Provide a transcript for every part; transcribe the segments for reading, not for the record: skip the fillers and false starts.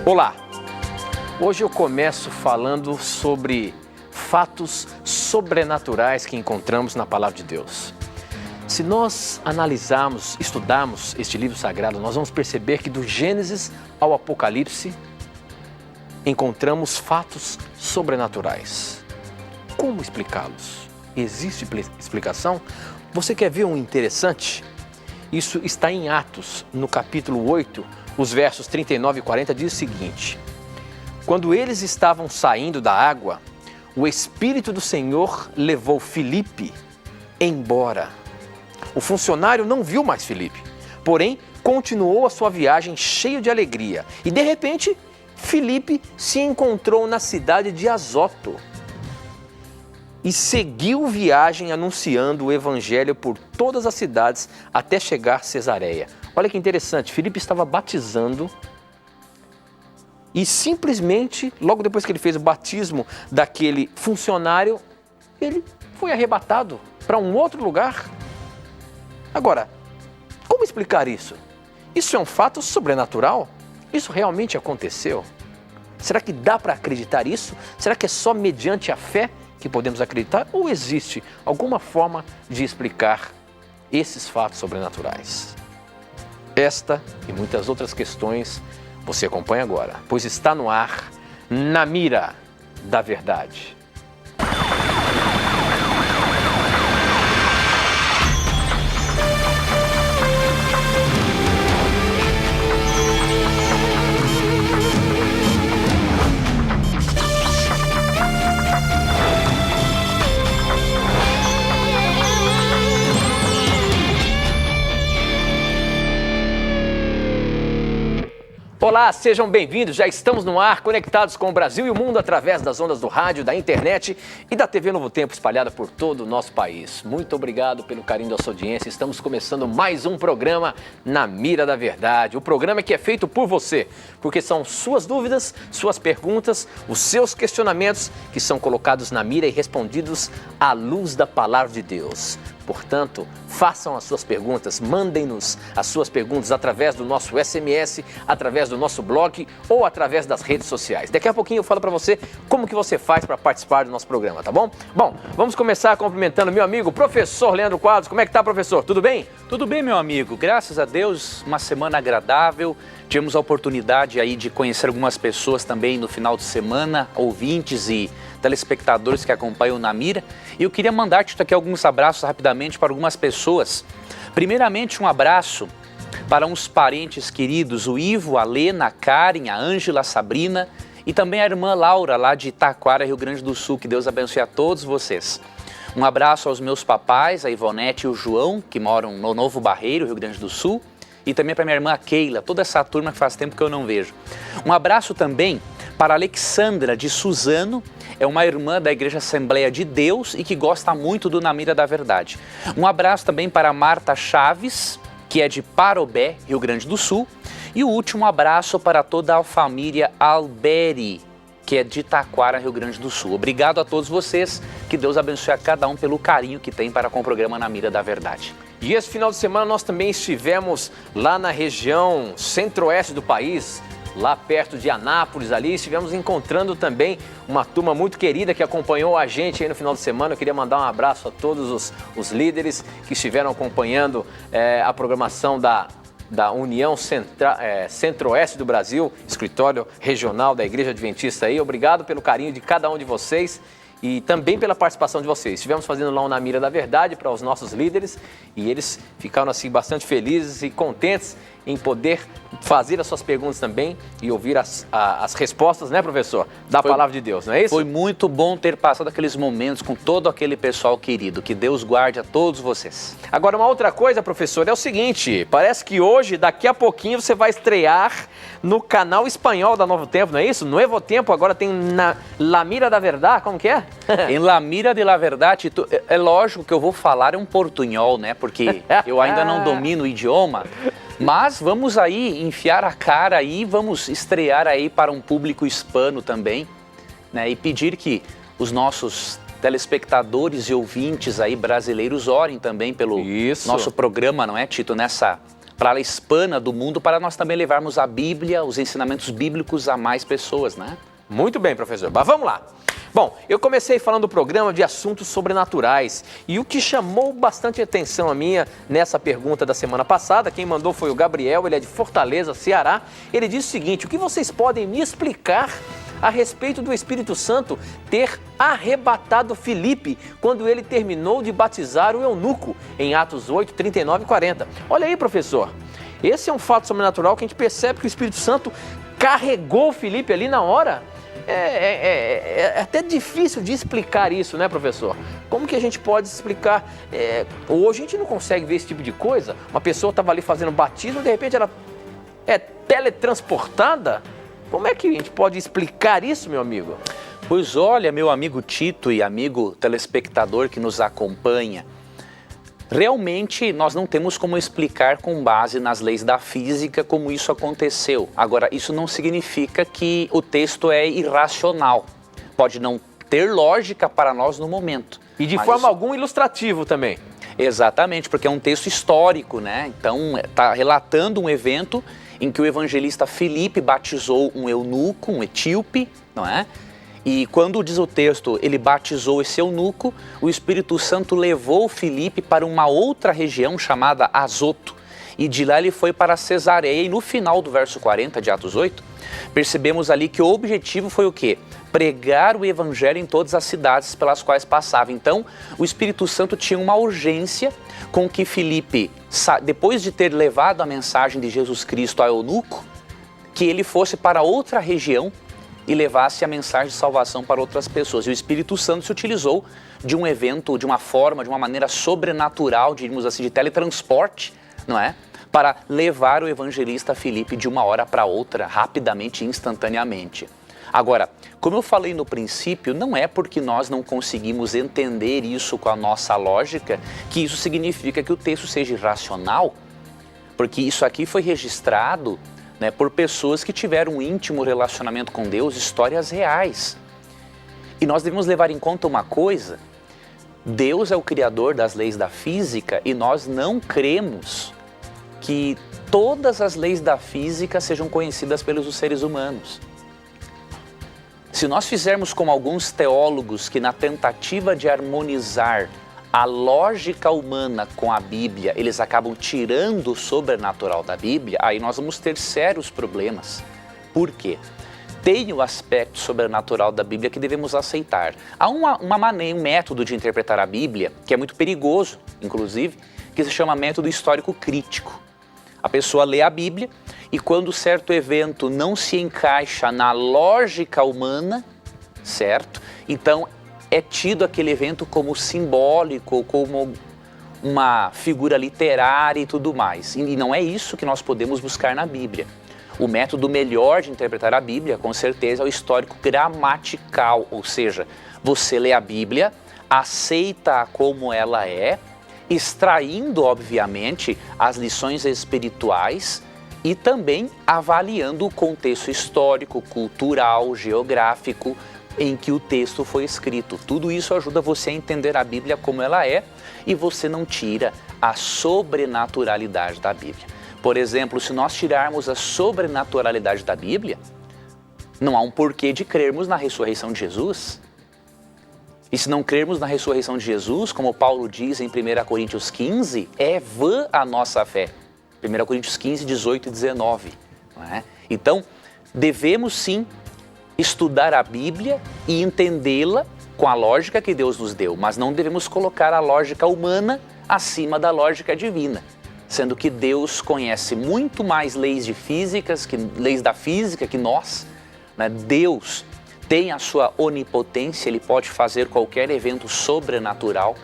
Olá! Hoje eu começo falando sobre fatos sobrenaturais que encontramos na Palavra de Deus. Se nós analisarmos, estudarmos este livro sagrado, nós vamos perceber que do Gênesis ao Apocalipse encontramos fatos sobrenaturais. Como explicá-los? Existe explicação? Você quer ver um interessante? Isso está em Atos, no capítulo 8, os versos 39 e 40, diz o seguinte: quando eles estavam saindo da água, o Espírito do Senhor levou Filipe embora. O funcionário não viu mais Filipe, porém continuou a sua viagem cheio de alegria. E de repente, Filipe se encontrou na cidade de Azoto e seguiu viagem anunciando o evangelho por todas as cidades até chegar a Cesareia. Olha que interessante, Filipe estava batizando e simplesmente, logo depois que ele fez o batismo daquele funcionário, ele foi arrebatado para um outro lugar. Agora, como explicar isso? Isso é um fato sobrenatural? Isso realmente aconteceu? Será que dá para acreditar isso? Será que é só mediante a fé que podemos acreditar? Ou existe alguma forma de explicar esses fatos sobrenaturais? Esta e muitas outras questões você acompanha agora, pois está no ar, Na Mira da Verdade. Olá, sejam bem-vindos, já estamos no ar, conectados com o Brasil e o mundo através das ondas do rádio, da internet e da TV Novo Tempo espalhada por todo o nosso país. Muito obrigado pelo carinho da sua audiência, estamos começando mais um programa Na Mira da Verdade, o programa que é feito por você, porque são suas dúvidas, suas perguntas, os seus questionamentos que são colocados na mira e respondidos à luz da Palavra de Deus. Portanto, façam as suas perguntas, mandem-nos as suas perguntas através do nosso SMS, através do nosso blog ou através das redes sociais. Daqui a pouquinho eu falo para você como que você faz para participar do nosso programa, tá bom? Bom, vamos começar cumprimentando meu amigo, professor Leandro Quadros. Como é que tá, professor? Tudo bem? Tudo bem, meu amigo. Graças a Deus, uma semana agradável. Tivemos a oportunidade aí de conhecer algumas pessoas também no final de semana, ouvintes e telespectadores que acompanham o Na Mira. E eu queria mandar, Tito, aqui alguns abraços rapidamente para algumas pessoas. Primeiramente, um abraço para uns parentes queridos, o Ivo, a Lena, a Karen, a Ângela, a Sabrina e também a irmã Laura, lá de Taquara, Rio Grande do Sul. Que Deus abençoe a todos vocês. Um abraço aos meus papais, a Ivonete e o João, que moram no Novo Barreiro, Rio Grande do Sul. E também para minha irmã Keila, toda essa turma que faz tempo que eu não vejo. Um abraço também para a Alexandra de Suzano, é uma irmã da Igreja Assembleia de Deus e que gosta muito do Na Mira da Verdade. Um abraço também para a Marta Chaves, que é de Parobé, Rio Grande do Sul. E o último abraço para toda a família Alberi, que é de Taquara, Rio Grande do Sul. Obrigado a todos vocês, que Deus abençoe a cada um pelo carinho que tem para com o programa Na Mira da Verdade. E esse final de semana nós também estivemos lá na região centro-oeste do país, lá perto de Anápolis, ali estivemos encontrando também uma turma muito querida que acompanhou a gente aí no final de semana. Eu queria mandar um abraço a todos os líderes que estiveram acompanhando a programação da União Centro-Oeste do Brasil, escritório regional da Igreja Adventista aí. Obrigado pelo carinho de cada um de vocês e também pela participação de vocês. Estivemos fazendo lá um Na Mira da Verdade para os nossos líderes e eles ficaram assim bastante felizes e contentes em poder fazer as suas perguntas também e ouvir as respostas, né, professor, da Palavra de Deus, não é isso? Foi muito bom ter passado aqueles momentos com todo aquele pessoal querido. Que Deus guarde a todos vocês. Agora, uma outra coisa, professor, é o seguinte, parece que hoje, daqui a pouquinho, você vai estrear no canal espanhol da Novo Tempo, não é isso? Novo Tempo agora tem La Mira da Verdade, como que é? Em La Mira de la Verdade, é lógico que eu vou falar um portunhol, né? Porque eu ainda não domino o idioma. Mas vamos aí enfiar a cara aí, vamos estrear aí para um público hispano também, né? E pedir que os nossos telespectadores e ouvintes aí brasileiros orem também pelo nosso programa, não é, Tito? Nessa para a hispana do mundo, para nós também levarmos a Bíblia, os ensinamentos bíblicos a mais pessoas, né? Muito bem, professor. Mas vamos lá. Bom, eu comecei falando do programa de assuntos sobrenaturais e o que chamou bastante atenção a minha nessa pergunta da semana passada, quem mandou foi o Gabriel, ele é de Fortaleza, Ceará. Ele disse o seguinte: o que vocês podem me explicar a respeito do Espírito Santo ter arrebatado Filipe quando ele terminou de batizar o eunuco em Atos 8, 39 e 40? Olha aí, professor, esse é um fato sobrenatural que a gente percebe que o Espírito Santo carregou Filipe ali na hora. É até difícil de explicar isso, né, professor? Como que a gente pode explicar? Hoje a gente não consegue ver esse tipo de coisa. Uma pessoa estava ali fazendo batismo e de repente ela é teletransportada. Como é que a gente pode explicar isso, meu amigo? Pois olha, meu amigo Tito e amigo telespectador que nos acompanha, realmente nós não temos como explicar com base nas leis da física como isso aconteceu. Agora, isso não significa que o texto é irracional. Pode não ter lógica para nós no momento. E de forma alguma ilustrativo também. Exatamente, porque é um texto histórico, né? Então, está relatando um evento em que o evangelista Filipe batizou um eunuco, um etíope, não é? E quando diz o texto, ele batizou esse eunuco, o Espírito Santo levou Filipe para uma outra região chamada Azoto. E de lá ele foi para Cesareia. E no final do verso 40 de Atos 8, percebemos ali que o objetivo foi o quê? Pregar o evangelho em todas as cidades pelas quais passava. Então, o Espírito Santo tinha uma urgência com que Filipe, depois de ter levado a mensagem de Jesus Cristo ao eunuco, que ele fosse para outra região e levasse a mensagem de salvação para outras pessoas. E o Espírito Santo se utilizou de um evento, de uma forma, de uma maneira sobrenatural, diríamos assim, de teletransporte, não é? Para levar o evangelista Filipe de uma hora para outra, rapidamente, instantaneamente. Agora, como eu falei no princípio, não é porque nós não conseguimos entender isso com a nossa lógica que isso significa que o texto seja irracional, porque isso aqui foi registrado, né, por pessoas que tiveram um íntimo relacionamento com Deus, histórias reais. E nós devemos levar em conta uma coisa: Deus é o criador das leis da física e nós não cremos que todas as leis da física sejam conhecidas pelos seres humanos. Se nós fizermos como alguns teólogos que, na tentativa de harmonizar a lógica humana com a Bíblia, eles acabam tirando o sobrenatural da Bíblia, aí nós vamos ter sérios problemas. Por quê? Tem o aspecto sobrenatural da Bíblia que devemos aceitar. Há uma maneira, um método de interpretar a Bíblia, que é muito perigoso, inclusive, que se chama método histórico crítico. A pessoa lê a Bíblia e quando certo evento não se encaixa na lógica humana, certo? Então é tido aquele evento como simbólico, como uma figura literária e tudo mais. E não é isso que nós podemos buscar na Bíblia. O método melhor de interpretar a Bíblia, com certeza, é o histórico gramatical, ou seja, você lê a Bíblia, aceita-a como ela é, extraindo, obviamente, as lições espirituais e também avaliando o contexto histórico, cultural, geográfico em que o texto foi escrito. Tudo isso ajuda você a entender a Bíblia como ela é e você não tira a sobrenaturalidade da Bíblia. Por exemplo, se nós tirarmos a sobrenaturalidade da Bíblia, não há um porquê de crermos na ressurreição de Jesus. E se não crermos na ressurreição de Jesus, como Paulo diz em 1 Coríntios 15, é vã a nossa fé. 1 Coríntios 15, 18 e 19. Não é? Então, devemos sim estudar a Bíblia e entendê-la com a lógica que Deus nos deu, mas não devemos colocar a lógica humana acima da lógica divina, sendo que Deus conhece muito mais leis da física que nós, né? Deus tem a sua onipotência, ele pode fazer qualquer evento sobrenatural.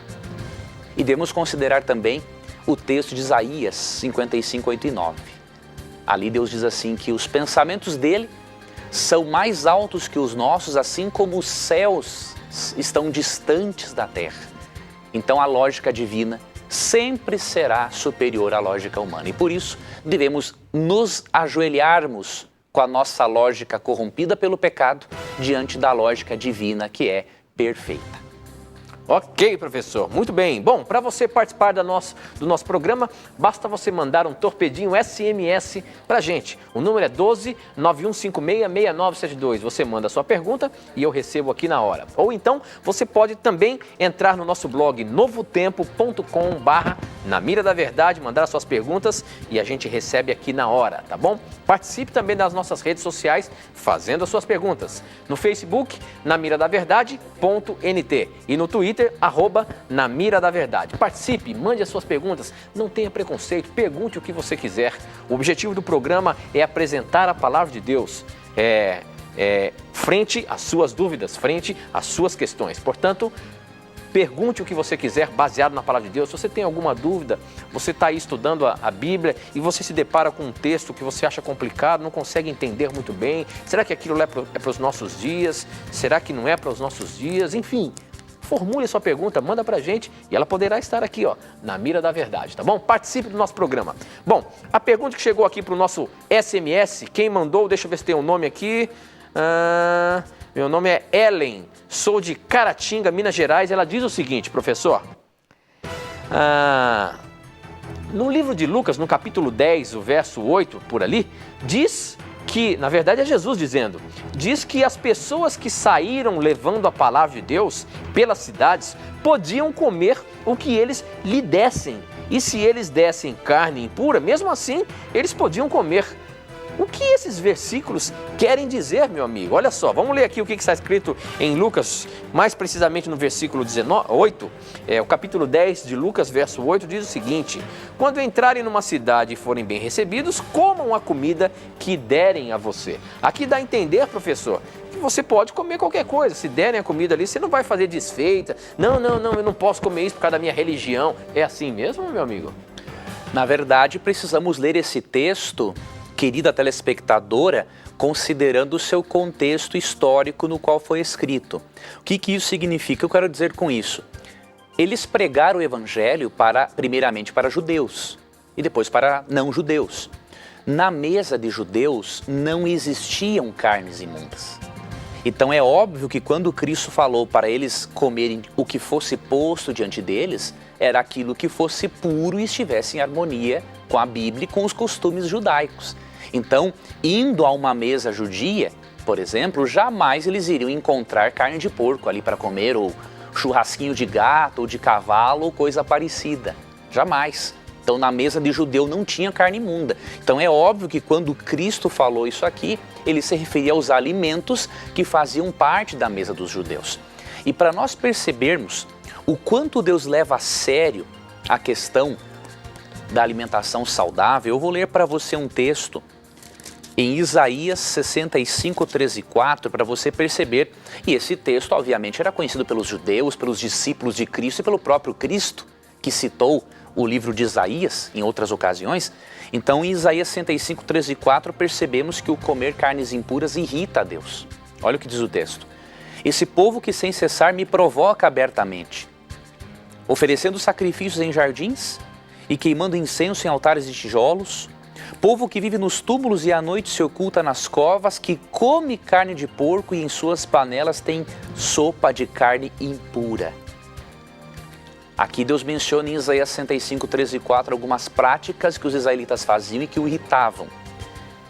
E devemos considerar também o texto de Isaías 55, 8 e 9. Ali Deus diz assim que os pensamentos dele são mais altos que os nossos, assim como os céus estão distantes da terra. Então a lógica divina sempre será superior à lógica humana. E por isso devemos nos ajoelharmos com a nossa lógica corrompida pelo pecado diante da lógica divina que é perfeita. Ok, professor. Muito bem. Bom, para você participar do nosso programa, basta você mandar um torpedinho SMS para a gente. O número é 12 9156 6972. Você manda a sua pergunta e eu recebo aqui na hora. Ou então, você pode também entrar no nosso blog novotempo.com/Na Mira da Verdade, mandar as suas perguntas e a gente recebe aqui na hora, tá bom? Participe também das nossas redes sociais fazendo as suas perguntas. No Facebook, namiradaverdade.nt e no Twitter, @Na Mira da Verdade. Participe, mande as suas perguntas, não tenha preconceito, pergunte o que você quiser. O objetivo do programa é apresentar a palavra de Deus, frente às suas dúvidas, frente às suas questões. Portanto, pergunte o que você quiser baseado na palavra de Deus. Se você tem alguma dúvida, você está aí estudando a Bíblia e você se depara com um texto que você acha complicado, não consegue entender muito bem. Será que aquilo é para os nossos dias? Será que não é para os nossos dias? Enfim, formule a sua pergunta, manda pra gente e ela poderá estar aqui, na Mira da Verdade, tá bom? Participe do nosso programa. Bom, a pergunta que chegou aqui pro nosso SMS, quem mandou, deixa eu ver se tem um nome aqui. Meu nome é Ellen, sou de Caratinga, Minas Gerais. Ela diz o seguinte, professor. No livro de Lucas, no capítulo 10, o verso 8, por ali, diz que, na verdade é Jesus dizendo, diz que as pessoas que saíram levando a palavra de Deus pelas cidades podiam comer o que eles lhe dessem. E se eles dessem carne impura, mesmo assim, eles podiam comer. O que esses versículos querem dizer, meu amigo? Olha só, vamos ler aqui o que está escrito em Lucas, mais precisamente no versículo 8, o capítulo 10 de Lucas, verso 8, diz o seguinte: quando entrarem numa cidade e forem bem recebidos, comam a comida que derem a você. Aqui dá a entender, professor, que você pode comer qualquer coisa. Se derem a comida ali, você não vai fazer desfeita. Não, eu não posso comer isso por causa da minha religião. É assim mesmo, meu amigo? Na verdade, precisamos ler esse texto, querida telespectadora, considerando o seu contexto histórico no qual foi escrito. O que isso significa? Eu quero dizer com isso. Eles pregaram o evangelho primeiramente para judeus e depois para não judeus. Na mesa de judeus não existiam carnes imundas. Então é óbvio que quando Cristo falou para eles comerem o que fosse posto diante deles, era aquilo que fosse puro e estivesse em harmonia com a Bíblia e com os costumes judaicos. Então, indo a uma mesa judia, por exemplo, jamais eles iriam encontrar carne de porco ali para comer, ou churrasquinho de gato, ou de cavalo, ou coisa parecida. Jamais. Então, na mesa de judeu não tinha carne imunda. Então, é óbvio que quando Cristo falou isso aqui, ele se referia aos alimentos que faziam parte da mesa dos judeus. E para nós percebermos o quanto Deus leva a sério a questão da alimentação saudável, eu vou ler para você um texto em Isaías 65, 13 e 4, para você perceber, e esse texto obviamente era conhecido pelos judeus, pelos discípulos de Cristo e pelo próprio Cristo, que citou o livro de Isaías em outras ocasiões. Então em Isaías 65, 13 e 4 percebemos que o comer carnes impuras irrita a Deus. Olha o que diz o texto: esse povo que sem cessar me provoca abertamente, oferecendo sacrifícios em jardins e queimando incenso em altares de tijolos, povo que vive nos túmulos e à noite se oculta nas covas, que come carne de porco e em suas panelas tem sopa de carne impura. Aqui Deus menciona em Isaías 65, 13 e 4 algumas práticas que os israelitas faziam e que o irritavam.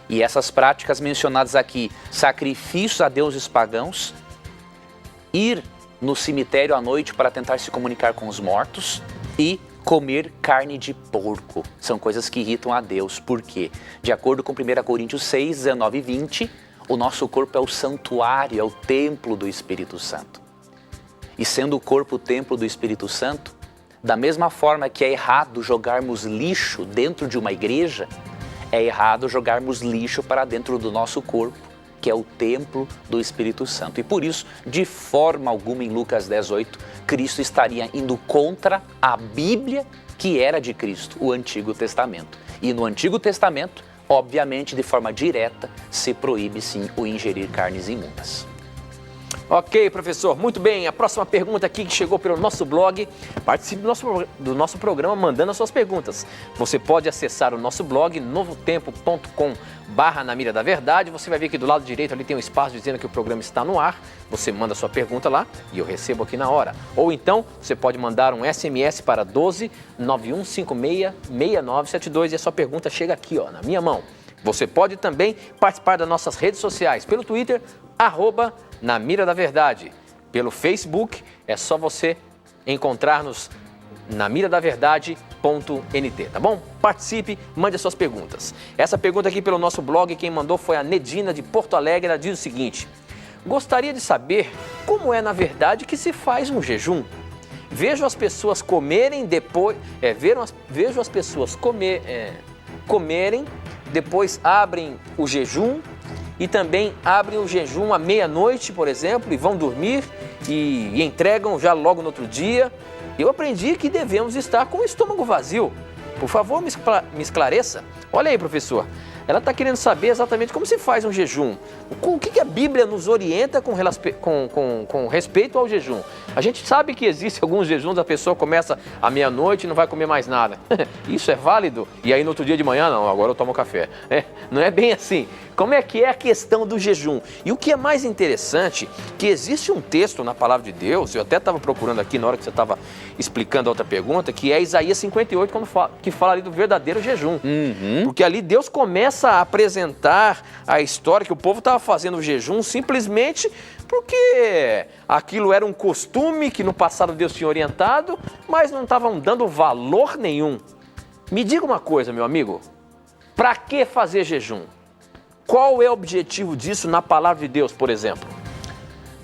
E essas práticas mencionadas aqui, sacrifícios a deuses pagãos, ir no cemitério à noite para tentar se comunicar com os mortos e comer carne de porco. São coisas que irritam a Deus. Por quê? De acordo com 1 Coríntios 6, 19 e 20, o nosso corpo é o santuário, é o templo do Espírito Santo. E sendo o corpo o templo do Espírito Santo, da mesma forma que é errado jogarmos lixo dentro de uma igreja, é errado jogarmos lixo para dentro do nosso corpo, que é o templo do Espírito Santo. E por isso, de forma alguma, em Lucas 10:8, Cristo estaria indo contra a Bíblia que era de Cristo, o Antigo Testamento. E no Antigo Testamento, obviamente, de forma direta, se proíbe sim o ingerir carnes imundas. Ok, professor, muito bem. A próxima pergunta aqui que chegou pelo nosso blog. Participe do nosso programa mandando as suas perguntas. Você pode acessar o nosso blog novotempo.com/Na Mira da Verdade. Você vai ver que do lado direito ali tem um espaço dizendo que o programa está no ar. Você manda a sua pergunta lá e eu recebo aqui na hora. Ou então, você pode mandar um SMS para 12 9156 6972 e a sua pergunta chega aqui, ó, na minha mão. Você pode também participar das nossas redes sociais pelo Twitter, @Na Mira da Verdade. Pelo Facebook, é só você encontrar-nos na miradaverdade.nt, tá bom? Participe, mande as suas perguntas. Essa pergunta aqui pelo nosso blog, quem mandou foi a Nedina de Porto Alegre. Ela diz o seguinte: gostaria de saber como é na verdade que se faz um jejum. Vejo as pessoas comerem depois, vejo as pessoas comerem, depois abrem o jejum e também abrem o jejum à meia-noite, por exemplo, e vão dormir e entregam já logo no outro dia. Eu aprendi que devemos estar com o estômago vazio. Por favor, me esclareça. Olha aí, professor. Ela está querendo saber exatamente como se faz um jejum. O que a Bíblia nos orienta com respeito ao jejum? A gente sabe que existem alguns jejuns, a pessoa começa à meia-noite e não vai comer mais nada. Isso é válido? E aí no outro dia de manhã, não, agora eu tomo café. Não é bem assim. Como é que é a questão do jejum? E o que é mais interessante, que existe um texto na Palavra de Deus, eu até estava procurando aqui na hora que você estava explicando a outra pergunta, que é Isaías 58, que fala ali do verdadeiro jejum. Porque ali Deus começa a apresentar a história que o povo estava fazendo o jejum simplesmente porque aquilo era um costume que no passado Deus tinha orientado, mas não estavam dando valor nenhum. Me diga uma coisa, meu amigo, para que fazer jejum? Qual é o objetivo disso na Palavra de Deus, por exemplo?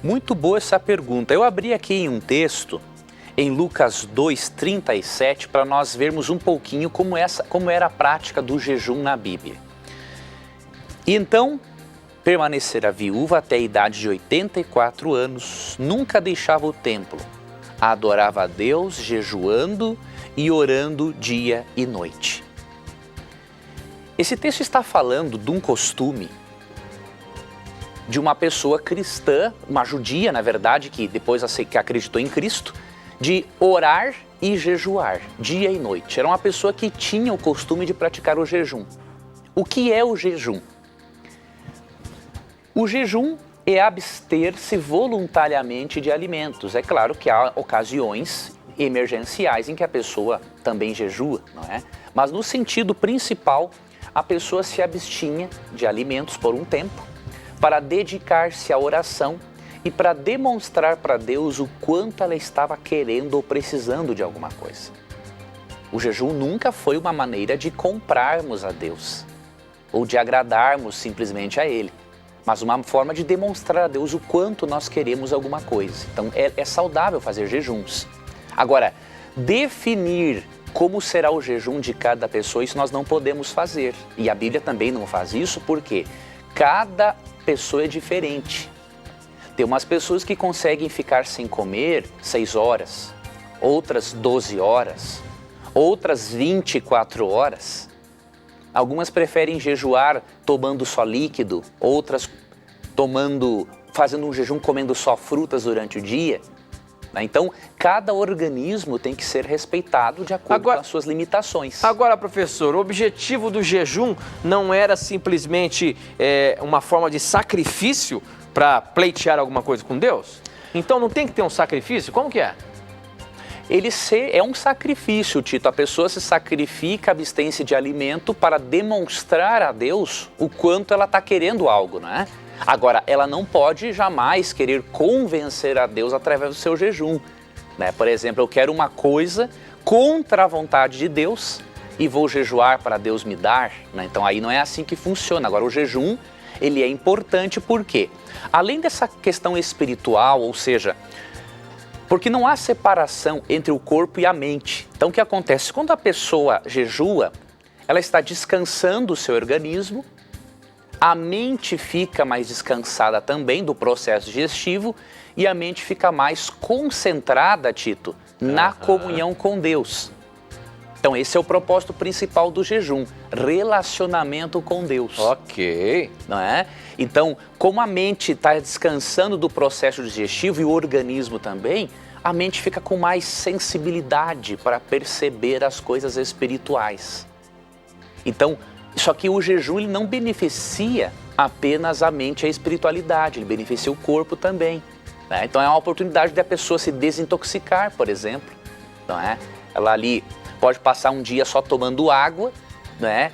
Muito boa essa pergunta. Eu abri aqui em um texto, em Lucas 2:37, para nós vermos um pouquinho como era a prática do jejum na Bíblia. E então, permanecer a viúva até a idade de 84 anos, nunca deixava o templo, adorava a Deus jejuando e orando dia e noite. Esse texto está falando de um costume de uma pessoa cristã, uma judia, na verdade, que depois que acreditou em Cristo, de orar e jejuar dia e noite. Era uma pessoa que tinha o costume de praticar o jejum. O que é o jejum? O jejum é abster-se voluntariamente de alimentos. É claro que há ocasiões emergenciais em que a pessoa também jejua, não é? Mas no sentido principal, a pessoa se abstinha de alimentos por um tempo para dedicar-se à oração e para demonstrar para Deus o quanto ela estava querendo ou precisando de alguma coisa. O jejum nunca foi uma maneira de comprarmos a Deus ou de agradarmos simplesmente a Ele, mas uma forma de demonstrar a Deus o quanto nós queremos alguma coisa. Então é saudável fazer jejuns. Agora, definir como será o jejum de cada pessoa, isso nós não podemos fazer. E a Bíblia também não faz isso porque cada pessoa é diferente. Tem umas pessoas que conseguem ficar sem comer 6 horas, outras 12 horas, outras 24 horas. Algumas preferem jejuar tomando só líquido, outras fazendo um jejum comendo só frutas durante o dia. Então, cada organismo tem que ser respeitado de acordo com as suas limitações. Agora, professor, o objetivo do jejum não era simplesmente uma forma de sacrifício para pleitear alguma coisa com Deus? Então não tem que ter um sacrifício? Como que é? É um sacrifício, Tito. A pessoa se sacrifica, abstém-se de alimento para demonstrar a Deus o quanto ela está querendo algo, não é? Agora, ela não pode jamais querer convencer a Deus através do seu jejum, né? Por exemplo, eu quero uma coisa contra a vontade de Deus e vou jejuar para Deus me dar, né? Então aí não é assim que funciona. Agora, o jejum, ele é importante porque, além dessa questão espiritual, ou seja, porque não há separação entre o corpo e a mente. Então o que acontece? Quando a pessoa jejua, ela está descansando o seu organismo, a mente fica mais descansada também do processo digestivo e a mente fica mais concentrada, Tito, na comunhão com Deus. Então esse é o propósito principal do jejum, relacionamento com Deus. Ok. Não é? Então, como a mente está descansando do processo digestivo e o organismo também, a mente fica com mais sensibilidade para perceber as coisas espirituais. Então, só que o jejum ele não beneficia apenas a mente e a espiritualidade, ele beneficia o corpo também. Né? Então é uma oportunidade da pessoa se desintoxicar, por exemplo. Não é? Ela ali pode passar um dia só tomando água, né?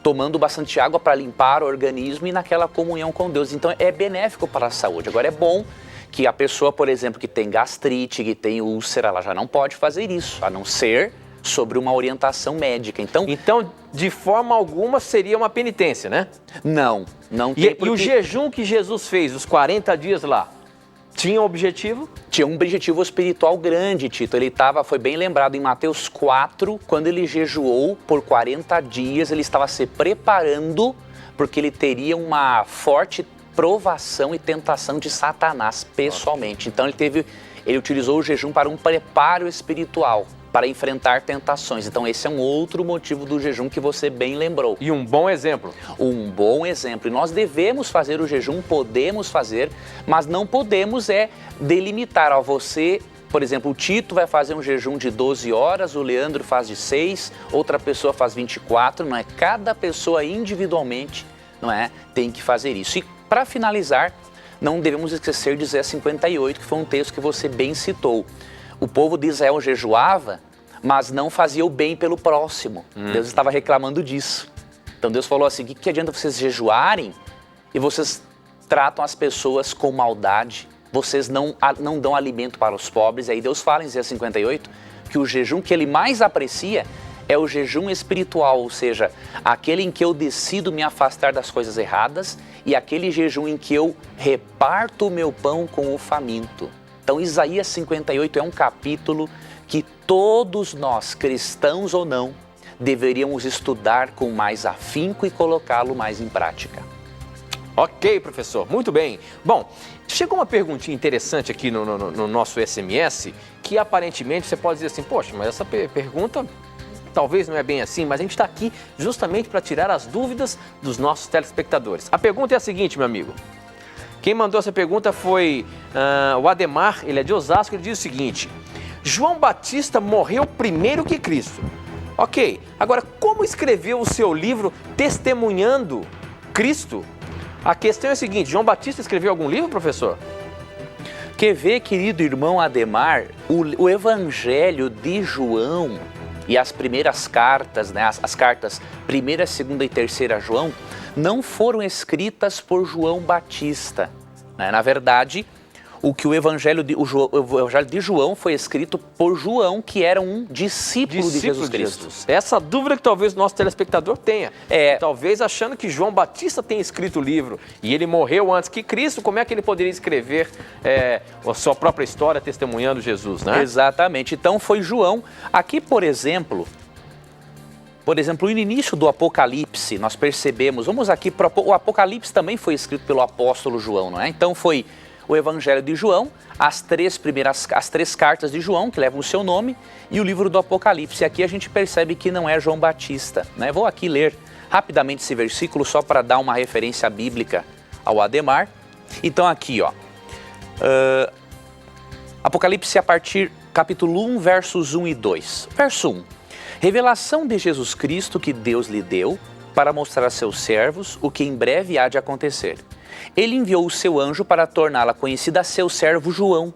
Tomando bastante água para limpar o organismo e naquela comunhão com Deus. Então é benéfico para a saúde. Agora é bom que a pessoa, por exemplo, que tem gastrite, que tem úlcera, ela já não pode fazer isso, a não ser sobre uma orientação médica. Então, de forma alguma seria uma penitência, né? Não tem E o jejum que Jesus fez, os 40 dias lá, tinha um objetivo? Tinha um objetivo espiritual grande, Tito. Foi bem lembrado em Mateus 4, quando ele jejuou por 40 dias, ele estava se preparando porque ele teria uma forte provação e tentação de Satanás pessoalmente. Então ele utilizou o jejum para um preparo espiritual, para enfrentar tentações. Então esse é um outro motivo do jejum que você bem lembrou. E um bom exemplo. Um bom exemplo. E nós devemos fazer o jejum, podemos fazer, mas não podemos delimitar a você. Por exemplo, o Tito vai fazer um jejum de 12 horas, o Leandro faz de 6, outra pessoa faz 24, não é? Cada pessoa individualmente, não é? Tem que fazer isso. E para finalizar, não devemos esquecer de Isaías 58, que foi um texto que você bem citou. O povo de Israel jejuava, mas não fazia o bem pelo próximo. Deus estava reclamando disso. Então Deus falou assim, que adianta vocês jejuarem e vocês tratam as pessoas com maldade, vocês não dão alimento para os pobres. E aí Deus fala em Isaías 58 que o jejum que ele mais aprecia é o jejum espiritual, ou seja, aquele em que eu decido me afastar das coisas erradas e aquele jejum em que eu reparto o meu pão com o faminto. Então Isaías 58 é um capítulo que todos nós, cristãos ou não, deveríamos estudar com mais afinco e colocá-lo mais em prática. Ok, professor, muito bem. Bom, chegou uma perguntinha interessante aqui no nosso SMS, que aparentemente você pode dizer assim, poxa, mas essa pergunta talvez não é bem assim, mas a gente está aqui justamente para tirar as dúvidas dos nossos telespectadores. A pergunta é a seguinte, meu amigo. Quem mandou essa pergunta foi o Ademar, ele é de Osasco, ele diz o seguinte: João Batista morreu primeiro que Cristo. Ok, agora como escreveu o seu livro testemunhando Cristo? A questão é a seguinte, João Batista escreveu algum livro, professor? Quer ver, querido irmão Ademar, o Evangelho de João e as primeiras cartas, né, as cartas 1ª, 2ª e 3ª João, não foram escritas por João Batista. Né? Na verdade, o Evangelho de João foi escrito por João, que era um discípulo de Jesus Cristo. Essa dúvida que talvez o nosso telespectador tenha. Talvez achando que João Batista tenha escrito o livro e ele morreu antes que Cristo, como é que ele poderia escrever a sua própria história testemunhando Jesus, né? Exatamente. Então foi João. Aqui, por exemplo, no início do Apocalipse, nós percebemos, o Apocalipse também foi escrito pelo apóstolo João, não é? Então foi o Evangelho de João, as três cartas de João, que levam o seu nome, e o livro do Apocalipse. E aqui a gente percebe que não é João Batista, né? Vou aqui ler rapidamente esse versículo, só para dar uma referência bíblica ao Ademar. Então aqui, ó, Apocalipse a partir, capítulo 1, versos 1 e 2. Verso 1. Revelação de Jesus Cristo que Deus lhe deu para mostrar a seus servos o que em breve há de acontecer. Ele enviou o seu anjo para torná-la conhecida a seu servo João,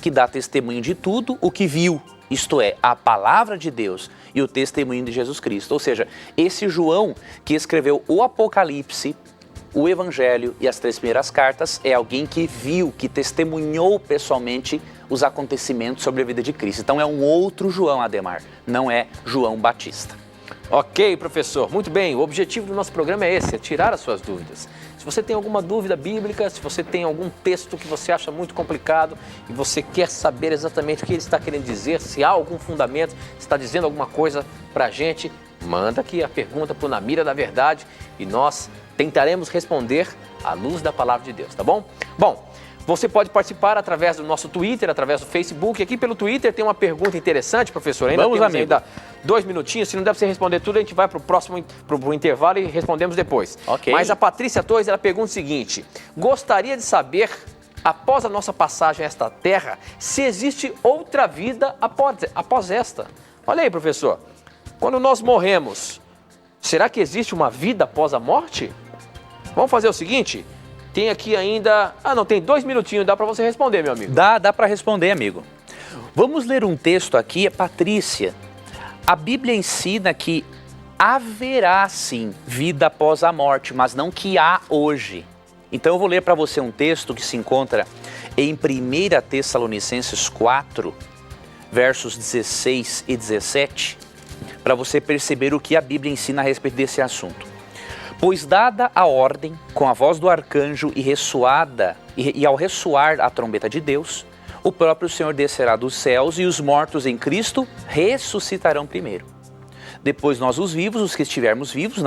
que dá testemunho de tudo o que viu, isto é, a palavra de Deus e o testemunho de Jesus Cristo. Ou seja, esse João que escreveu o Apocalipse, o Evangelho e as 3 primeiras cartas é alguém que viu, que testemunhou pessoalmente os acontecimentos sobre a vida de Cristo. Então é um outro João, Ademar, não é João Batista. Ok, professor, muito bem. O objetivo do nosso programa é esse, é tirar as suas dúvidas. Se você tem alguma dúvida bíblica, se você tem algum texto que você acha muito complicado e você quer saber exatamente o que ele está querendo dizer, se há algum fundamento, se está dizendo alguma coisa para a gente, manda aqui a pergunta para o Na Mira da Verdade e nós tentaremos responder à luz da palavra de Deus, tá bom? Bom, Você pode participar através do nosso Twitter, através do Facebook. Aqui pelo Twitter tem uma pergunta interessante, professor. Vamos, amigo. Ainda 2 minutinhos. Se não der para você responder tudo, a gente vai para o próximo pro intervalo e respondemos depois. Ok. Mas a Patrícia Torres, ela pergunta o seguinte: gostaria de saber, após a nossa passagem a esta terra, se existe outra vida após esta. Olha aí, professor. Quando nós morremos, será que existe uma vida após a morte? Vamos fazer o seguinte... Tem aqui ainda... tem 2 minutinhos, dá para você responder, meu amigo. Dá para responder, amigo. Vamos ler um texto aqui, Patrícia. A Bíblia ensina que haverá, sim, vida após a morte, mas não que há hoje. Então eu vou ler para você um texto que se encontra em 1 Tessalonicenses 4, versos 16 e 17, para você perceber o que a Bíblia ensina a respeito desse assunto. Pois dada a ordem, com a voz do arcanjo e ao ressoar a trombeta de Deus, o próprio Senhor descerá dos céus e os mortos em Cristo ressuscitarão primeiro. Depois nós os vivos, os que estivermos vivos,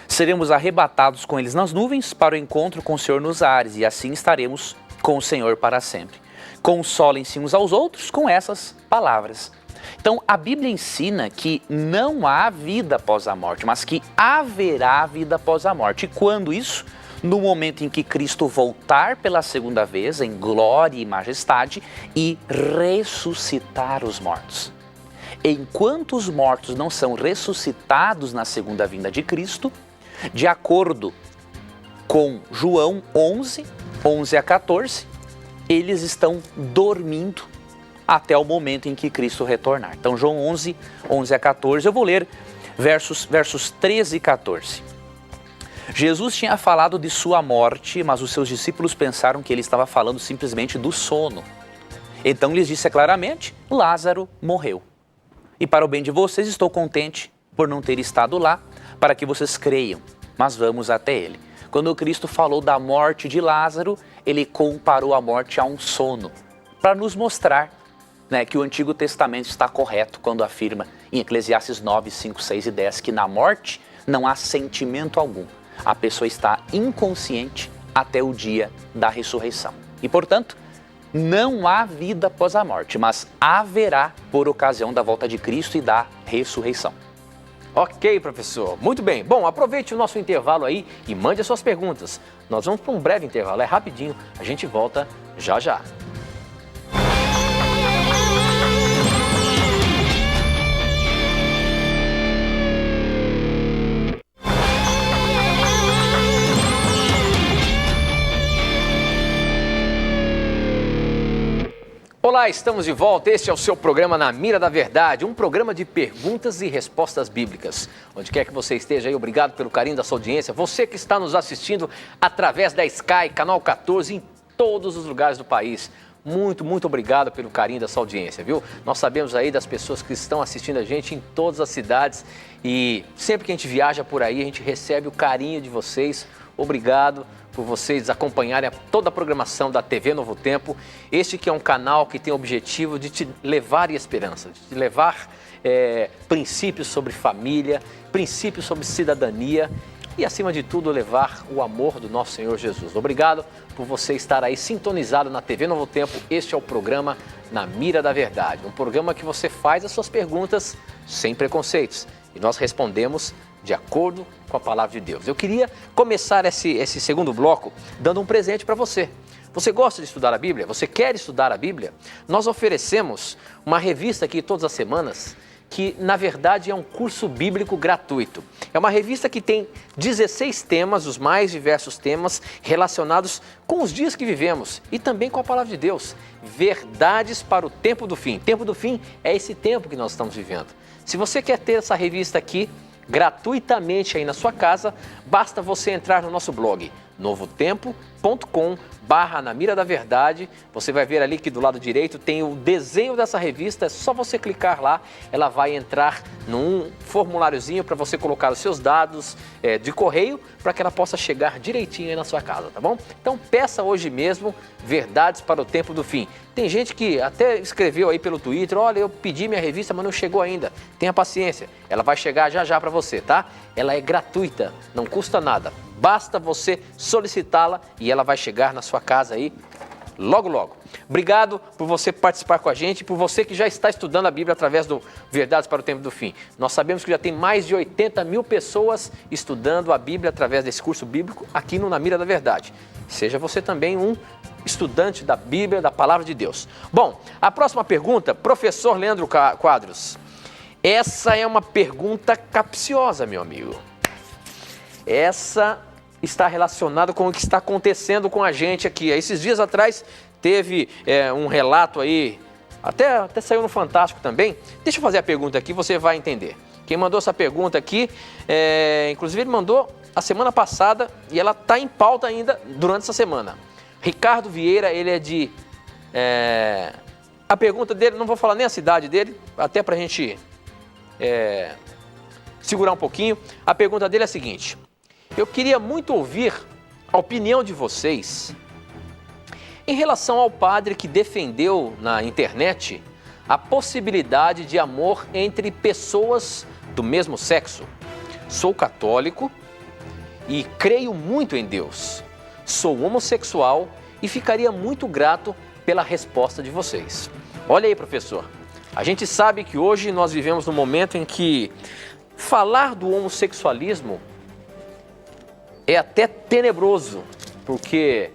seremos arrebatados com eles nas nuvens para o encontro com o Senhor nos ares e assim estaremos com o Senhor para sempre. Consolem-se uns aos outros com essas palavras. Então, a Bíblia ensina que não há vida após a morte, mas que haverá vida após a morte. E quando isso? No momento em que Cristo voltar pela segunda vez, em glória e majestade, e ressuscitar os mortos. Enquanto os mortos não são ressuscitados na segunda vinda de Cristo, de acordo com João 11, 11 a 14, eles estão dormindo até o momento em que Cristo retornar. Então, João 11, 11 a 14, eu vou ler versos 13 e 14. Jesus tinha falado de sua morte, mas os seus discípulos pensaram que ele estava falando simplesmente do sono. Então, lhes disse claramente, Lázaro morreu. E para o bem de vocês, estou contente por não ter estado lá, para que vocês creiam, mas vamos até ele. Quando Cristo falou da morte de Lázaro, ele comparou a morte a um sono, para nos mostrar que o Antigo Testamento está correto quando afirma em Eclesiastes 9, 5, 6 e 10 que na morte não há sentimento algum. A pessoa está inconsciente até o dia da ressurreição. E, portanto, não há vida após a morte, mas haverá por ocasião da volta de Cristo e da ressurreição. Ok, professor. Muito bem. Bom, aproveite o nosso intervalo aí e mande as suas perguntas. Nós vamos para um breve intervalo, é rapidinho. A gente volta já já. Olá, estamos de volta. Este é o seu programa Na Mira da Verdade, um programa de perguntas e respostas bíblicas. Onde quer que você esteja aí, obrigado pelo carinho da sua audiência. Você que está nos assistindo através da Sky, Canal 14, em todos os lugares do país. Muito obrigado pelo carinho da sua audiência, viu? Nós sabemos aí das pessoas que estão assistindo a gente em todas as cidades e sempre que a gente viaja por aí, a gente recebe o carinho de vocês. Obrigado por vocês acompanharem toda a programação da TV Novo Tempo. Este que é um canal que tem o objetivo de te levar esperança, de te levar princípios sobre família, princípios sobre cidadania e, acima de tudo, levar o amor do nosso Senhor Jesus. Obrigado por você estar aí sintonizado na TV Novo Tempo. Este é o programa Na Mira da Verdade, um programa que você faz as suas perguntas sem preconceitos e nós respondemos de acordo com a palavra de Deus. Eu queria começar esse segundo bloco dando um presente para você. Você gosta de estudar a Bíblia? Você quer estudar a Bíblia? Nós oferecemos uma revista aqui todas as semanas que, na verdade, é um curso bíblico gratuito. É uma revista que tem 16 temas, os mais diversos temas relacionados com os dias que vivemos e também com a palavra de Deus. Verdades para o tempo do fim. Tempo do fim é esse tempo que nós estamos vivendo. Se você quer ter essa revista aqui gratuitamente aí na sua casa, basta você entrar no nosso blog novotempo.com/Na Mira da Verdade. Você vai ver ali que do lado direito tem o desenho dessa revista, é só você clicar lá, ela vai entrar num formuláriozinho para você colocar os seus dados de correio para que ela possa chegar direitinho aí na sua casa, tá bom? Então peça hoje mesmo Verdades para o Tempo do Fim. Tem gente que até escreveu aí pelo Twitter, olha, eu pedi minha revista, mas não chegou ainda. Tenha paciência, ela vai chegar já para você, tá? Ela é gratuita, não custa nada. Basta você solicitá-la e ela vai chegar na sua casa aí logo, logo. Obrigado por você participar com a gente, por você que já está estudando a Bíblia através do Verdades para o Tempo do Fim. Nós sabemos que já tem mais de 80 mil pessoas estudando a Bíblia através desse curso bíblico aqui no Na Mira da Verdade. Seja você também um estudante da Bíblia, da Palavra de Deus. Bom, a próxima pergunta, professor Leandro Quadros. Essa é uma pergunta capciosa, meu amigo. Essa está relacionada com o que está acontecendo com a gente aqui. Esses dias atrás teve um relato aí, até saiu no Fantástico também. Deixa eu fazer a pergunta aqui, você vai entender. Quem mandou essa pergunta aqui, inclusive ele mandou a semana passada e ela está em pauta ainda durante essa semana. Ricardo Vieira, ele é de... a pergunta dele, não vou falar nem a cidade dele, até para a gente segurar um pouquinho. A pergunta dele é a seguinte: eu queria muito ouvir a opinião de vocês em relação ao padre que defendeu na internet a possibilidade de amor entre pessoas do mesmo sexo. Sou católico e creio muito em Deus. Sou homossexual e ficaria muito grato pela resposta de vocês. Olha aí, professor. A gente sabe que hoje nós vivemos num momento em que falar do homossexualismo é até tenebroso, porque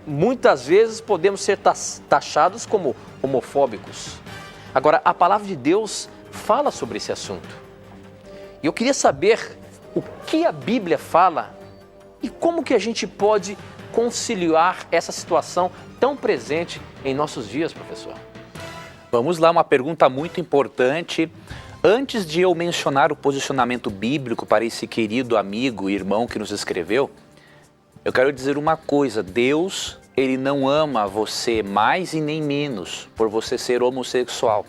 muitas vezes podemos ser taxados como homofóbicos. Agora, a palavra de Deus fala sobre esse assunto. E eu queria saber o que a Bíblia fala e como que a gente pode conciliar essa situação tão presente em nossos dias, professor. Vamos lá, uma pergunta muito importante. Antes de eu mencionar o posicionamento bíblico para esse querido amigo e irmão que nos escreveu, eu quero dizer uma coisa: Deus, Ele não ama você mais e nem menos por você ser homossexual.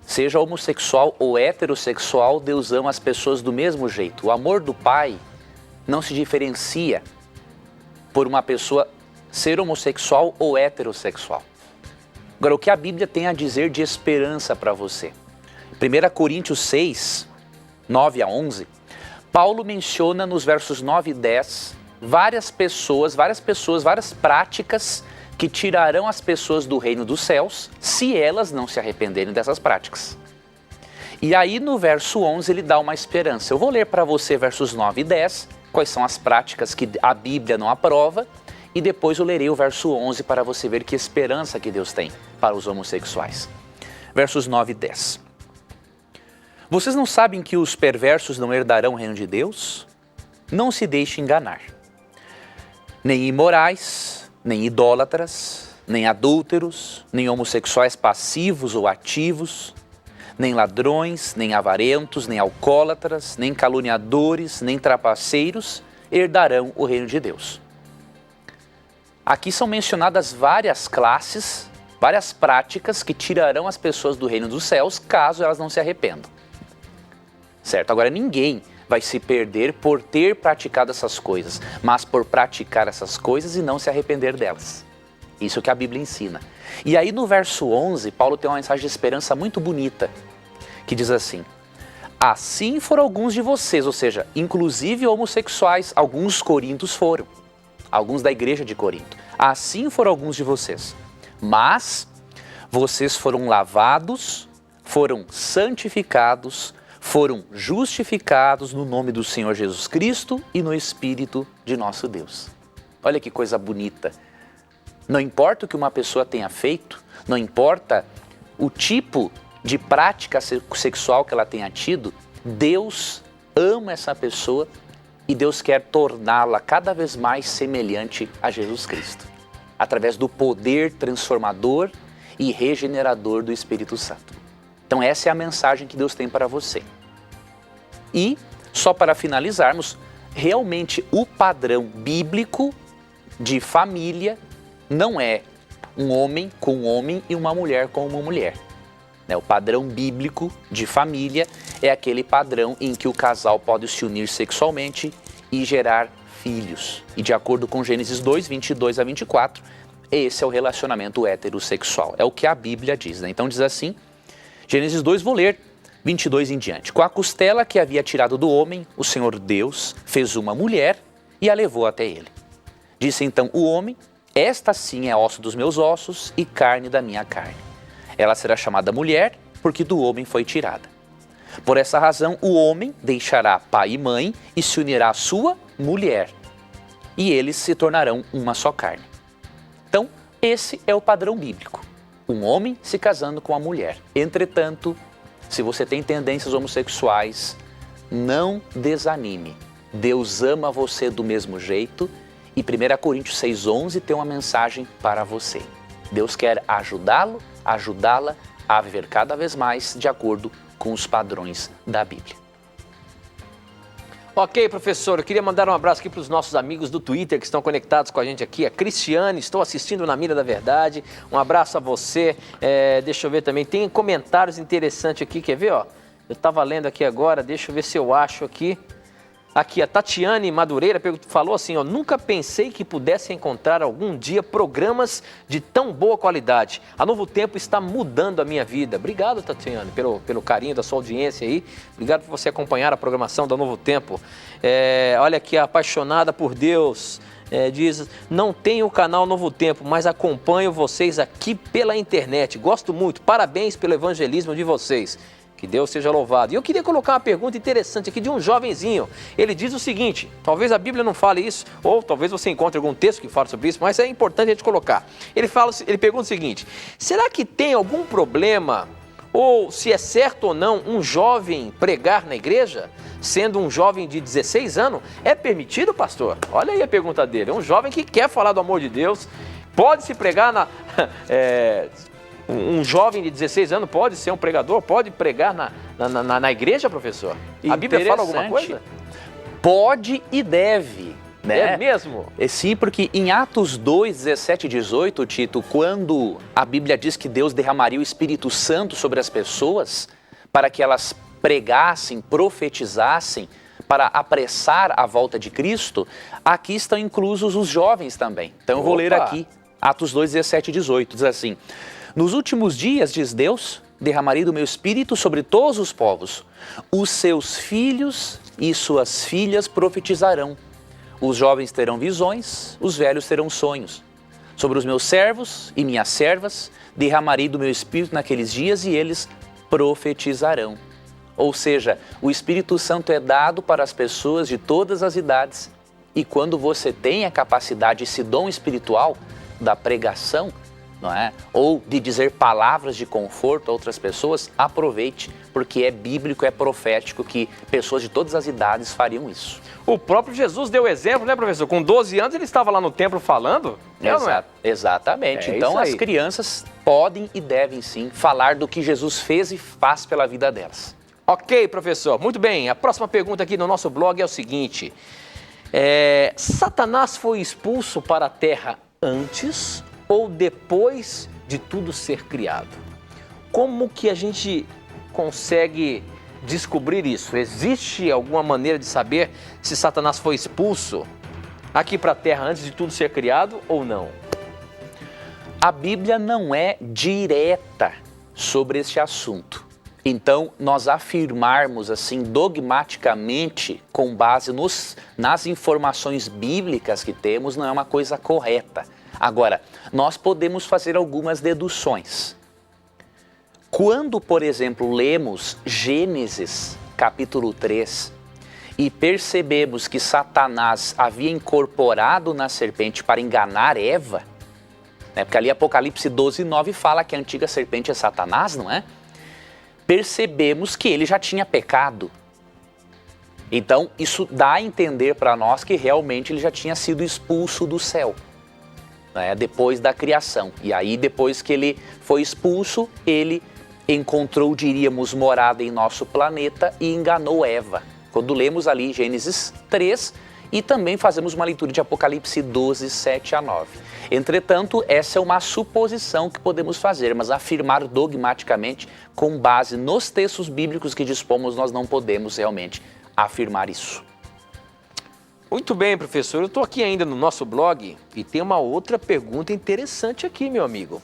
Seja homossexual ou heterossexual, Deus ama as pessoas do mesmo jeito. O amor do Pai não se diferencia por uma pessoa ser homossexual ou heterossexual. Agora, o que a Bíblia tem a dizer de esperança para você? 1 Coríntios 6, 9 a 11, Paulo menciona nos versos 9 e 10 várias práticas que tirarão as pessoas do reino dos céus se elas não se arrependerem dessas práticas. E aí no verso 11 ele dá uma esperança. Eu vou ler para você versos 9 e 10, quais são as práticas que a Bíblia não aprova, e depois eu lerei o verso 11 para você ver que esperança que Deus tem para os homossexuais. Versos 9 e 10. Vocês não sabem que os perversos não herdarão o reino de Deus? Não se deixe enganar. Nem imorais, nem idólatras, nem adúlteros, nem homossexuais passivos ou ativos, nem ladrões, nem avarentos, nem alcoólatras, nem caluniadores, nem trapaceiros herdarão o reino de Deus. Aqui são mencionadas várias classes, várias práticas que tirarão as pessoas do reino dos céus caso elas não se arrependam. Certo? Agora, ninguém vai se perder por ter praticado essas coisas, mas por praticar essas coisas e não se arrepender delas. Isso que a Bíblia ensina. E aí no verso 11, Paulo tem uma mensagem de esperança muito bonita, que diz assim: assim foram alguns de vocês, ou seja, inclusive homossexuais, alguns corintos foram, alguns da igreja de Corinto. Assim foram alguns de vocês, mas vocês foram lavados, foram santificados, foram justificados no nome do Senhor Jesus Cristo e no Espírito de nosso Deus. Olha que coisa bonita. Não importa o que uma pessoa tenha feito, não importa o tipo de prática sexual que ela tenha tido, Deus ama essa pessoa e Deus quer torná-la cada vez mais semelhante a Jesus Cristo, através do poder transformador e regenerador do Espírito Santo. Então essa é a mensagem que Deus tem para você. E, só para finalizarmos, realmente o padrão bíblico de família não é um homem com um homem e uma mulher com uma mulher. O padrão bíblico de família é aquele padrão em que o casal pode se unir sexualmente e gerar filhos. E de acordo com Gênesis 2, 22 a 24, esse é o relacionamento heterossexual. É o que a Bíblia diz, né? Então diz assim, Gênesis 2, vou ler 22 em diante. Com a costela que havia tirado do homem, o Senhor Deus fez uma mulher e a levou até ele. Disse então o homem, Esta sim é osso dos meus ossos e carne da minha carne. Ela será chamada mulher, porque do homem foi tirada. Por essa razão, o homem deixará pai e mãe e se unirá à sua mulher, e eles se tornarão uma só carne. Então, esse é o padrão bíblico. Um homem se casando com a mulher. Entretanto, se você tem tendências homossexuais, não desanime. Deus ama você do mesmo jeito e 1 Coríntios 6,11 tem uma mensagem para você. Deus quer ajudá-lo, ajudá-la a viver cada vez mais de acordo com os padrões da Bíblia. Ok, professor, eu queria mandar um abraço aqui para os nossos amigos do Twitter que estão conectados com a gente aqui. A Cristiane, estou assistindo na Mira da Verdade. Um abraço a você. Deixa eu ver também, tem comentários interessantes aqui, quer ver? Ó? Eu estava lendo aqui agora, deixa eu ver se eu acho aqui. Aqui, a Tatiane Madureira falou assim, ó, nunca pensei que pudesse encontrar algum dia programas de tão boa qualidade. A Novo Tempo está mudando a minha vida. Obrigado, Tatiane, pelo carinho da sua audiência aí. Obrigado por você acompanhar a programação da Novo Tempo. Olha aqui, apaixonada por Deus. Diz, não tenho o canal Novo Tempo, mas acompanho vocês aqui pela internet. Gosto muito, parabéns pelo evangelismo de vocês. Que Deus seja louvado. E eu queria colocar uma pergunta interessante aqui de um jovenzinho. Ele diz o seguinte, talvez a Bíblia não fale isso, ou talvez você encontre algum texto que fale sobre isso, mas é importante a gente colocar. Ele pergunta o seguinte, será que tem algum problema, ou se é certo ou não, um jovem pregar na igreja? Sendo um jovem de 16 anos, é permitido, pastor? Olha aí a pergunta dele. É um jovem que quer falar do amor de Deus, pode se pregar na... Um jovem de 16 anos pode ser um pregador? Pode pregar na igreja, professor? A Bíblia fala alguma coisa? Pode e deve. Né? É mesmo? Sim, porque em Atos 2, 17 e 18, Tito, quando a Bíblia diz que Deus derramaria o Espírito Santo sobre as pessoas para que elas pregassem, profetizassem, para apressar a volta de Cristo, aqui estão inclusos os jovens também. Então eu vou ler aqui, Atos 2, 17 e 18, diz assim... Nos últimos dias, diz Deus, derramarei do meu espírito sobre todos os povos. Os seus filhos e suas filhas profetizarão. Os jovens terão visões, os velhos terão sonhos. Sobre os meus servos e minhas servas, derramarei do meu espírito naqueles dias e eles profetizarão. Ou seja, o Espírito Santo é dado para as pessoas de todas as idades. E quando você tem a capacidade, esse dom espiritual da pregação, não é? Ou de dizer palavras de conforto a outras pessoas, aproveite, porque é bíblico, é profético que pessoas de todas as idades fariam isso. O próprio Jesus deu exemplo, né, professor? Com 12 anos ele estava lá no templo falando? Exatamente. Então as crianças podem e devem sim falar do que Jesus fez e faz pela vida delas. Ok, professor. Muito bem. A próxima pergunta aqui no nosso blog é o seguinte. Satanás foi expulso para a terra antes ou depois de tudo ser criado? Como que a gente consegue descobrir isso? Existe alguma maneira de saber se Satanás foi expulso aqui para a terra antes de tudo ser criado ou não? A Bíblia não é direta sobre este assunto. Então, nós afirmarmos assim dogmaticamente, com base nas informações bíblicas que temos, não é uma coisa correta. Agora, nós podemos fazer algumas deduções. Quando, por exemplo, lemos Gênesis, capítulo 3, e percebemos que Satanás havia incorporado na serpente para enganar Eva, né? Porque ali Apocalipse 12, 9 fala que a antiga serpente é Satanás, não é? Percebemos que ele já tinha pecado. Então, isso dá a entender para nós que realmente ele já tinha sido expulso do céu. Depois da criação. E aí, depois que ele foi expulso, ele encontrou, diríamos, morada em nosso planeta e enganou Eva. Quando lemos ali Gênesis 3 e também fazemos uma leitura de Apocalipse 12, 7 a 9. Entretanto, essa é uma suposição que podemos fazer, mas afirmar dogmaticamente, com base nos textos bíblicos que dispomos, nós não podemos realmente afirmar isso. Muito bem, professor. Eu estou aqui ainda no nosso blog e tem uma outra pergunta interessante aqui, meu amigo.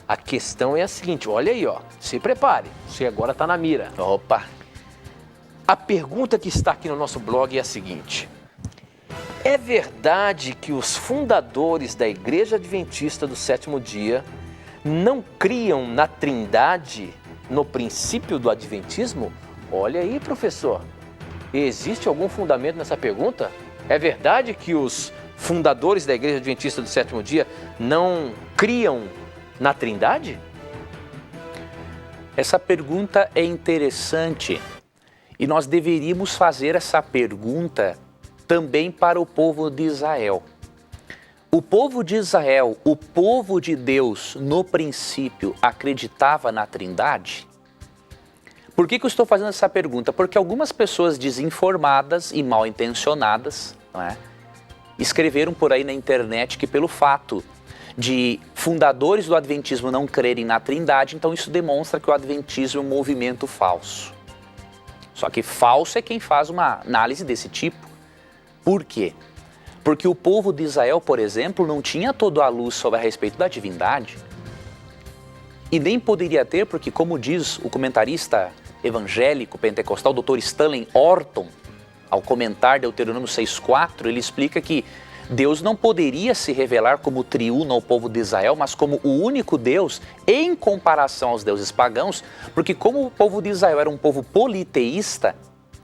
A questão é a seguinte, olha aí, ó. Se prepare, você agora está na mira. Opa! A pergunta que está aqui no nosso blog é a seguinte. É verdade que os fundadores da Igreja Adventista do Sétimo Dia não criam na Trindade no princípio do Adventismo? Olha aí, professor. Existe algum fundamento nessa pergunta? É verdade que os fundadores da Igreja Adventista do Sétimo Dia não criam na Trindade? Essa pergunta é interessante e nós deveríamos fazer essa pergunta também para o povo de Israel. O povo de Israel, o povo de Deus, no princípio, acreditava na Trindade? Por que eu estou fazendo essa pergunta? Porque algumas pessoas desinformadas e mal intencionadas, não é, escreveram por aí na internet que pelo fato de fundadores do Adventismo não crerem na Trindade, então isso demonstra que o Adventismo é um movimento falso. Só que falso é quem faz uma análise desse tipo. Por quê? Porque o povo de Israel, por exemplo, não tinha toda a luz sobre a respeito da divindade. E nem poderia ter, porque como diz o comentarista evangélico pentecostal, Dr. Stanley Orton, ao comentar Deuteronômio 6,4, ele explica que Deus não poderia se revelar como triuno ao povo de Israel, mas como o único Deus em comparação aos deuses pagãos, porque como o povo de Israel era um povo politeísta,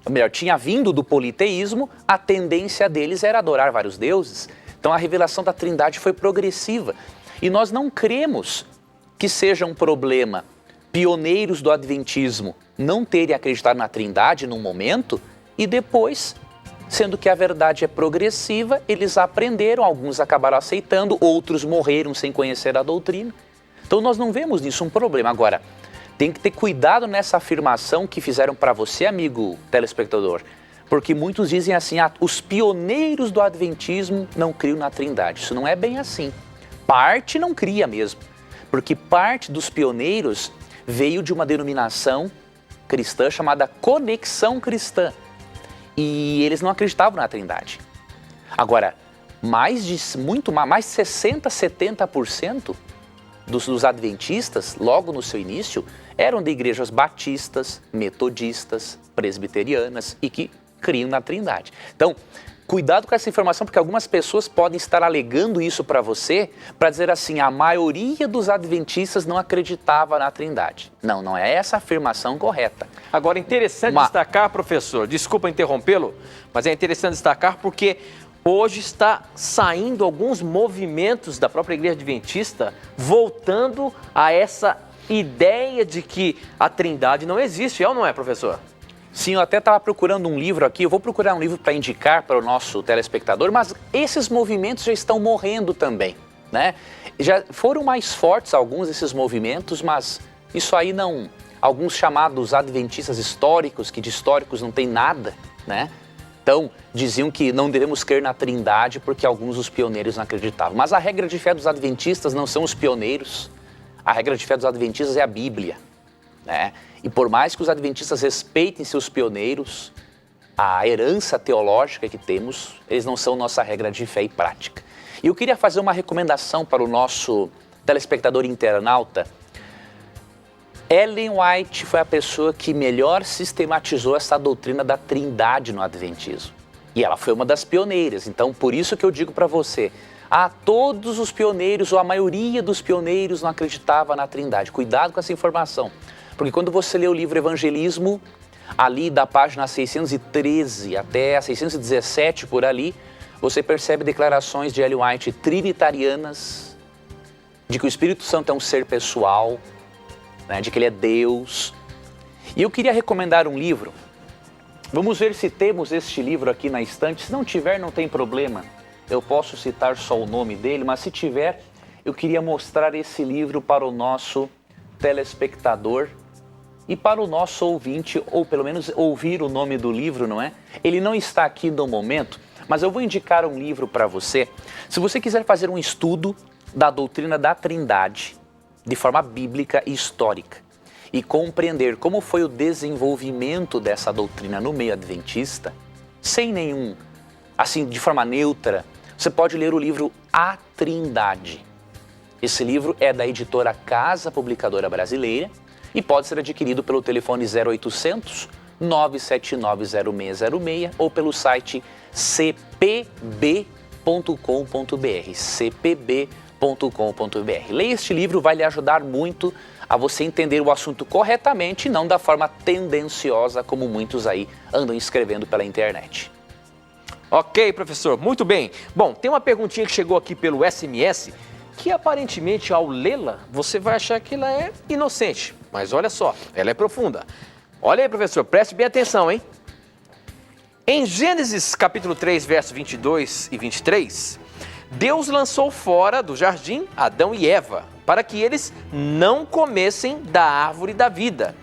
ou melhor, tinha vindo do politeísmo, a tendência deles era adorar vários deuses. Então a revelação da Trindade foi progressiva. E nós não cremos que seja um problema pioneiros do Adventismo não terem acreditado na Trindade num momento e depois, sendo que a verdade é progressiva, eles aprenderam, alguns acabaram aceitando, outros morreram sem conhecer a doutrina. Então nós não vemos nisso um problema. Agora, tem que ter cuidado nessa afirmação que fizeram para você, amigo telespectador, porque muitos dizem assim, os pioneiros do Adventismo não criam na Trindade. Isso não é bem assim. Parte não cria mesmo, porque parte dos pioneiros veio de uma denominação cristã chamada Conexão Cristã. E eles não acreditavam na Trindade. Agora, mais de 60%, 70% dos adventistas, logo no seu início, eram de igrejas batistas, metodistas, presbiterianas e que criam na Trindade. Então, cuidado com essa informação, porque algumas pessoas podem estar alegando isso para você, para dizer assim, a maioria dos adventistas não acreditava na Trindade. Não, não é essa a afirmação correta. Agora, interessante destacar, professor, desculpa interrompê-lo, mas é interessante destacar porque hoje está saindo alguns movimentos da própria Igreja Adventista voltando a essa ideia de que a Trindade não existe, é ou não é, professor? Sim, eu até estava procurando um livro aqui, eu vou procurar um livro para indicar para o nosso telespectador, mas esses movimentos já estão morrendo também, né? Já foram mais fortes alguns desses movimentos, mas isso aí não... Alguns chamados adventistas históricos, que de históricos não tem nada, né? Então, diziam que não devemos crer na Trindade porque alguns dos pioneiros não acreditavam. Mas a regra de fé dos adventistas não são os pioneiros, a regra de fé dos adventistas é a Bíblia, né? E por mais que os adventistas respeitem seus pioneiros, a herança teológica que temos, eles não são nossa regra de fé e prática. E eu queria fazer uma recomendação para o nosso telespectador internauta. Ellen White foi a pessoa que melhor sistematizou essa doutrina da Trindade no Adventismo. E ela foi uma das pioneiras, então por isso que eu digo para você, todos os pioneiros, ou a maioria dos pioneiros não acreditava na Trindade. Cuidado com essa informação, porque quando você lê o livro Evangelismo, ali da página 613 até a 617 por ali, você percebe declarações de Ellen White trinitarianas, de que o Espírito Santo é um ser pessoal, né, de que ele é Deus. E eu queria recomendar um livro. Vamos ver se temos este livro aqui na estante. Se não tiver, não tem problema. Eu posso citar só o nome dele, mas se tiver, eu queria mostrar esse livro para o nosso telespectador e para o nosso ouvinte, ou pelo menos ouvir o nome do livro, não é? Ele não está aqui no momento, mas eu vou indicar um livro para você. Se você quiser fazer um estudo da doutrina da Trindade, de forma bíblica e histórica, e compreender como foi o desenvolvimento dessa doutrina no meio adventista, sem nenhum, assim, de forma neutra, você pode ler o livro A Trindade. Esse livro é da editora Casa Publicadora Brasileira e pode ser adquirido pelo telefone 0800 9790606 ou pelo site cpb.com.br, cpb.com.br. Leia este livro, vai lhe ajudar muito a você entender o assunto corretamente e não da forma tendenciosa como muitos aí andam escrevendo pela internet. Ok, professor, muito bem. Bom, tem uma perguntinha que chegou aqui pelo SMS, que aparentemente ao lê-la, você vai achar que ela é inocente. Mas olha só, ela é profunda. Olha aí, professor, preste bem atenção, hein? Em Gênesis capítulo 3, versos 22 e 23, Deus lançou fora do jardim Adão e Eva, para que eles não comessem da árvore da vida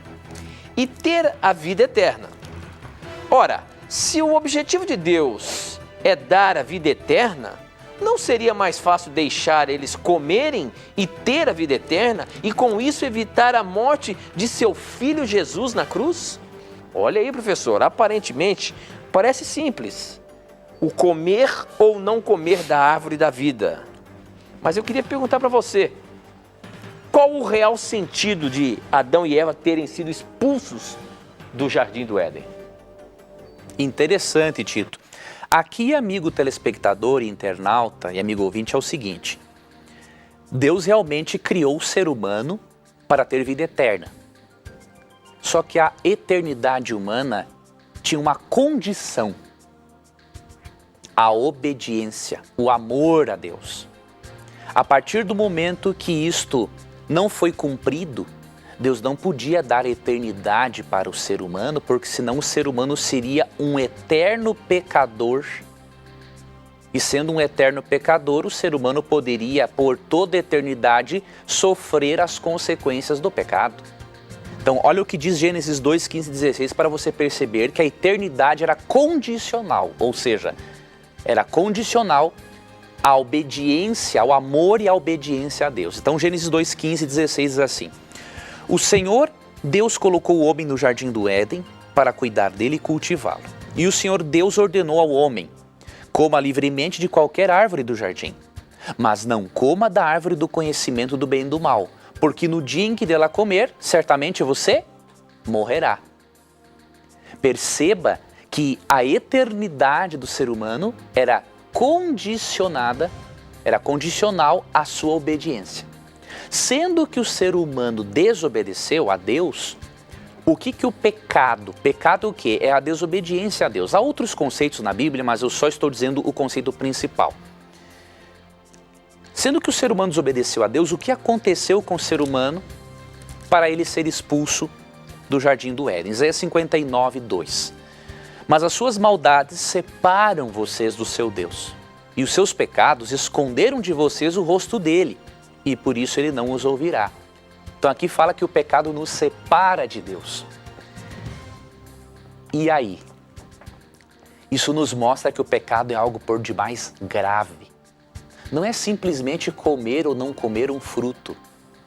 e ter a vida eterna. Ora, se o objetivo de Deus é dar a vida eterna, não seria mais fácil deixar eles comerem e ter a vida eterna e com isso evitar a morte de seu filho Jesus na cruz? Olha aí, professor, aparentemente parece simples, o comer ou não comer da árvore da vida. Mas eu queria perguntar para você, qual o real sentido de Adão e Eva terem sido expulsos do Jardim do Éden? Interessante, Tito. Aqui, amigo telespectador e internauta e amigo ouvinte, é o seguinte: Deus realmente criou o ser humano para ter vida eterna. Só que a eternidade humana tinha uma condição: a obediência, o amor a Deus. A partir do momento que isto não foi cumprido, Deus não podia dar eternidade para o ser humano, porque senão o ser humano seria um eterno pecador. E sendo um eterno pecador, o ser humano poderia, por toda a eternidade, sofrer as consequências do pecado. Então, olha o que diz Gênesis 2, 15 e 16, para você perceber que a eternidade era condicional, ou seja, era condicional à obediência, ao amor e à obediência a Deus. Então, Gênesis 2, 15 e 16 diz assim: o Senhor, Deus, colocou o homem no jardim do Éden para cuidar dele e cultivá-lo. E o Senhor Deus ordenou ao homem: coma livremente de qualquer árvore do jardim, mas não coma da árvore do conhecimento do bem e do mal, porque no dia em que dela comer, certamente você morrerá. Perceba que a eternidade do ser humano era condicional à sua obediência. Sendo que o ser humano desobedeceu a Deus, o que o pecado? Pecado o quê? É a desobediência a Deus. Há outros conceitos na Bíblia, mas eu só estou dizendo o conceito principal. Sendo que o ser humano desobedeceu a Deus, o que aconteceu com o ser humano para ele ser expulso do jardim do Éden? Isaías 59, 2. Mas as suas maldades separam vocês do seu Deus, e os seus pecados esconderam de vocês o rosto dele, e por isso ele não os ouvirá. Então aqui fala que o pecado nos separa de Deus. E aí? Isso nos mostra que o pecado é algo por demais grave. Não é simplesmente comer ou não comer um fruto.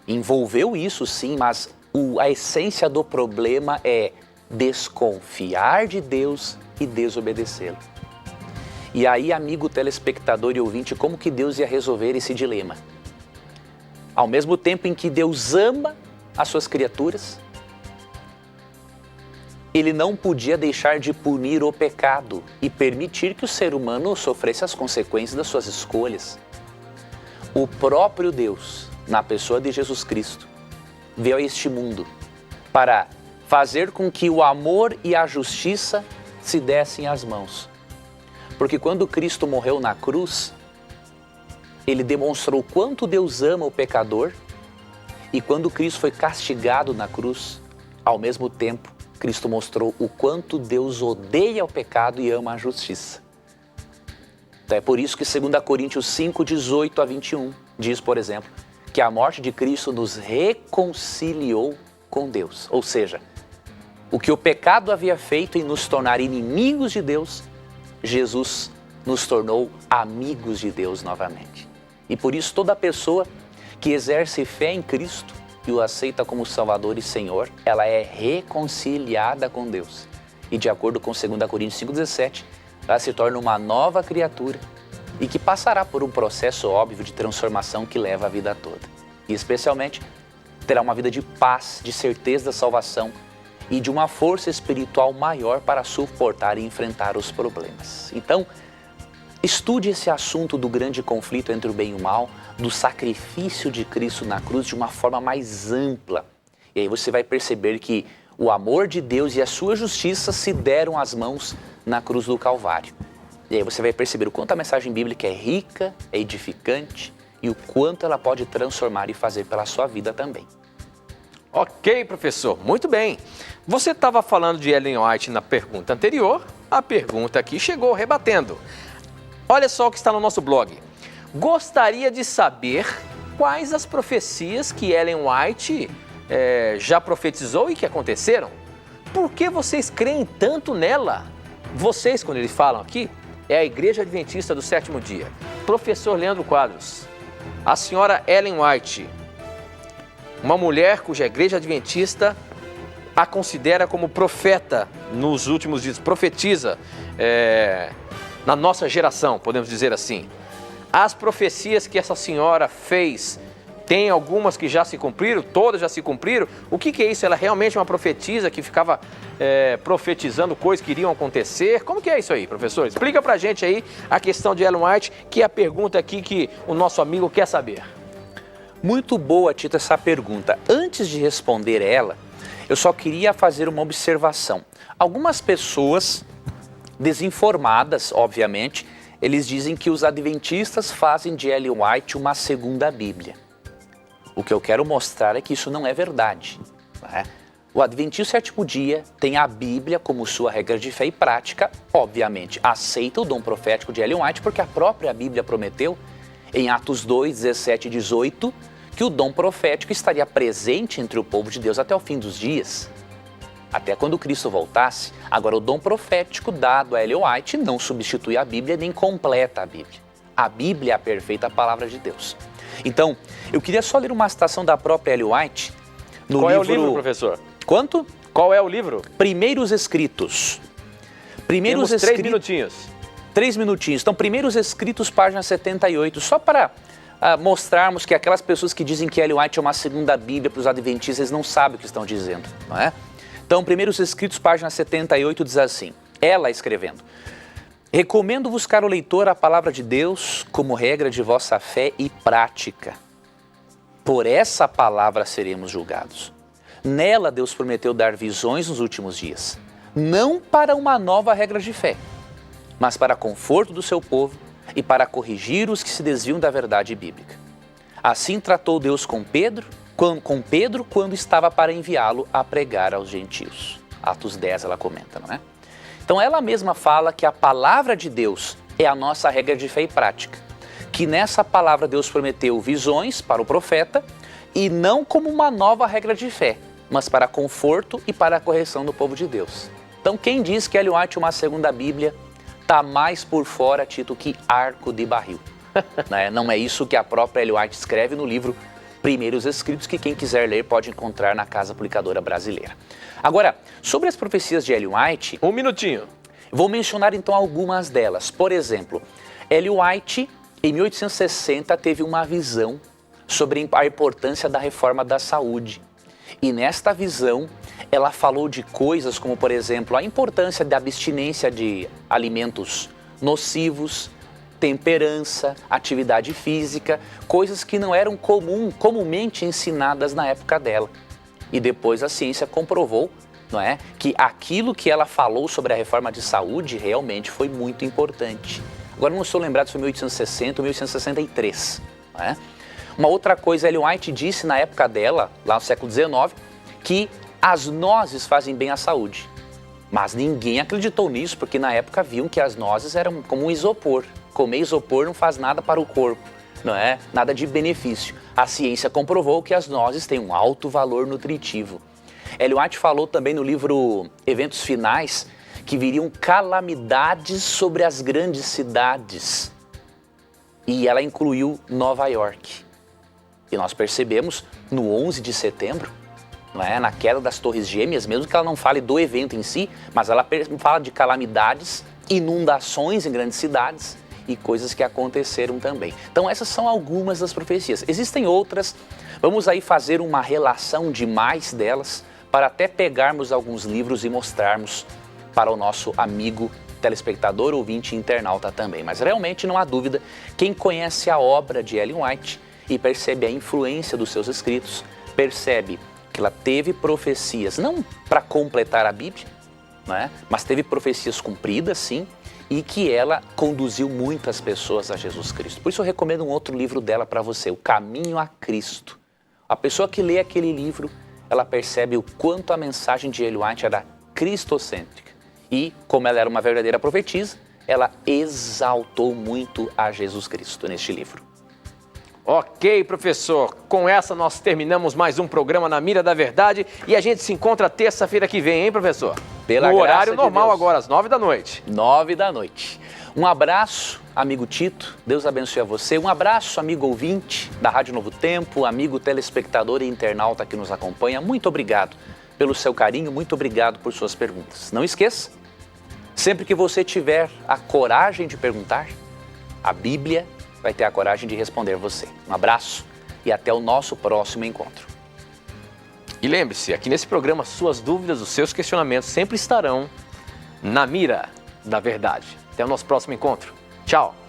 Envolveu isso sim, mas a essência do problema é desconfiar de Deus e desobedecê-lo. E aí, amigo telespectador e ouvinte, como que Deus ia resolver esse dilema? Ao mesmo tempo em que Deus ama as suas criaturas, Ele não podia deixar de punir o pecado e permitir que o ser humano sofresse as consequências das suas escolhas. O próprio Deus, na pessoa de Jesus Cristo, veio a este mundo para fazer com que o amor e a justiça se dessem as mãos. Porque quando Cristo morreu na cruz, Ele demonstrou quanto Deus ama o pecador, e quando Cristo foi castigado na cruz, ao mesmo tempo, Cristo mostrou o quanto Deus odeia o pecado e ama a justiça. Então é por isso que 2 Coríntios 5, 18 a 21 diz, por exemplo, que a morte de Cristo nos reconciliou com Deus. Ou seja, o que o pecado havia feito em nos tornar inimigos de Deus, Jesus nos tornou amigos de Deus novamente. E por isso toda pessoa que exerce fé em Cristo e o aceita como Salvador e Senhor, ela é reconciliada com Deus. E de acordo com 2 Coríntios 5,17, ela se torna uma nova criatura e que passará por um processo óbvio de transformação que leva a vida toda. E especialmente terá uma vida de paz, de certeza da salvação e de uma força espiritual maior para suportar e enfrentar os problemas. Então, estude esse assunto do grande conflito entre o bem e o mal, do sacrifício de Cristo na cruz de uma forma mais ampla. E aí você vai perceber que o amor de Deus e a sua justiça se deram as mãos na cruz do Calvário. E aí você vai perceber o quanto a mensagem bíblica é rica, é edificante e o quanto ela pode transformar e fazer pela sua vida também. Ok, professor, muito bem. Você estava falando de Ellen White na pergunta anterior, a pergunta aqui chegou rebatendo. Olha só o que está no nosso blog. Gostaria de saber quais as profecias que Ellen White já profetizou e que aconteceram? Por que vocês creem tanto nela? Vocês, quando eles falam aqui, é a Igreja Adventista do Sétimo Dia. Professor Leandro Quadros, a senhora Ellen White, uma mulher cuja Igreja Adventista a considera como profeta nos últimos dias, profetiza na nossa geração, podemos dizer assim. As profecias que essa senhora fez, tem algumas que já se cumpriram, todas já se cumpriram. O que é isso? Ela realmente é uma profetisa que ficava profetizando coisas que iriam acontecer? Como que é isso aí, professor? Explica pra gente aí a questão de Ellen White, que é a pergunta aqui que o nosso amigo quer saber. Muito boa, Tito, essa pergunta. Antes de responder ela, eu só queria fazer uma observação. Algumas pessoas desinformadas, obviamente, eles dizem que os adventistas fazem de Ellen White uma segunda Bíblia. O que eu quero mostrar é que isso não é verdade. Né? O Adventismo Sétimo Dia tem a Bíblia como sua regra de fé e prática, obviamente aceita o dom profético de Ellen White, porque a própria Bíblia prometeu, em Atos 2, 17 e 18, que o dom profético estaria presente entre o povo de Deus até o fim dos dias, até quando Cristo voltasse. Agora, o dom profético dado a Ellen White não substitui a Bíblia nem completa a Bíblia. A Bíblia é a perfeita palavra de Deus. Então, eu queria só ler uma citação da própria Ellen White no livro... Qual é o livro, professor? Quanto? Qual é o livro? Primeiros Escritos. Temos 3 minutinhos. 3 minutinhos. Então, Primeiros Escritos, página 78. Só para mostrarmos que aquelas pessoas que dizem que Ellen White é uma segunda Bíblia para os adventistas, eles não sabem o que estão dizendo, não é? Então, Primeiros Escritos, página 78, diz assim, ela escrevendo: recomendo-vos, caro leitor, a palavra de Deus como regra de vossa fé e prática. Por essa palavra seremos julgados. Nela Deus prometeu dar visões nos últimos dias, não para uma nova regra de fé, mas para conforto do seu povo e para corrigir os que se desviam da verdade bíblica. Assim tratou Deus com Pedro quando estava para enviá-lo a pregar aos gentios. Atos 10 ela comenta, não é? Então ela mesma fala que a palavra de Deus é a nossa regra de fé e prática, que nessa palavra Deus prometeu visões para o profeta e não como uma nova regra de fé, mas para conforto e para a correção do povo de Deus. Então quem diz que Ellen White é uma segunda Bíblia está mais por fora, Tito, que arco de barril. Né? Não é isso que a própria Ellen White escreve no livro Primeiros Escritos, que quem quiser ler pode encontrar na Casa Publicadora Brasileira. Agora, sobre as profecias de Ellen White... Um minutinho. Vou mencionar então algumas delas. Por exemplo, Ellen White, em 1860, teve uma visão sobre a importância da reforma da saúde. E nesta visão, ela falou de coisas como, por exemplo, a importância da abstinência de alimentos nocivos, temperança, atividade física, coisas que não eram comumente ensinadas na época dela. E depois a ciência comprovou, não é, que aquilo que ela falou sobre a reforma de saúde realmente foi muito importante. Agora não estou lembrado se foi 1860 ou 1863, não é? Uma outra coisa, Ellen White disse na época dela, lá no século XIX, que as nozes fazem bem à saúde. Mas ninguém acreditou nisso, porque na época viam que as nozes eram como um isopor. Comer isopor não faz nada para o corpo, não é? Nada de benefício. A ciência comprovou que as nozes têm um alto valor nutritivo. Ellen White falou também no livro Eventos Finais que viriam calamidades sobre as grandes cidades. E ela incluiu Nova York. E nós percebemos no 11 de setembro, não é? Na queda das Torres Gêmeas, mesmo que ela não fale do evento em si, mas ela fala de calamidades, inundações em grandes cidades e coisas que aconteceram também. Então essas são algumas das profecias. Existem outras, vamos aí fazer uma relação de mais delas. para até pegarmos alguns livros e mostrarmos para o nosso amigo telespectador, ouvinte e internauta também. Mas realmente não há dúvida, quem conhece a obra de Ellen White e percebe a influência dos seus escritos, percebe que ela teve profecias, não para completar a Bíblia, né, mas teve profecias cumpridas, sim, e que ela conduziu muitas pessoas a Jesus Cristo. Por isso eu recomendo um outro livro dela para você, O Caminho a Cristo. A pessoa que lê aquele livro, ela percebe o quanto a mensagem de Ellen White era cristocêntrica. E, como ela era uma verdadeira profetisa, ela exaltou muito a Jesus Cristo neste livro. Ok, professor. Com essa nós terminamos mais um programa Na Mira da Verdade e a gente se encontra terça-feira que vem, hein, professor? No horário normal agora, às 9 da noite. 9 da noite. Um abraço, amigo Tito. Deus abençoe a você. Um abraço, amigo ouvinte da Rádio Novo Tempo, amigo telespectador e internauta que nos acompanha. Muito obrigado pelo seu carinho, muito obrigado por suas perguntas. Não esqueça, sempre que você tiver a coragem de perguntar, a Bíblia vai ter a coragem de responder você. Um abraço e até o nosso próximo encontro. E lembre-se, aqui nesse programa, suas dúvidas, os seus questionamentos sempre estarão na mira da verdade. Até o nosso próximo encontro. Tchau!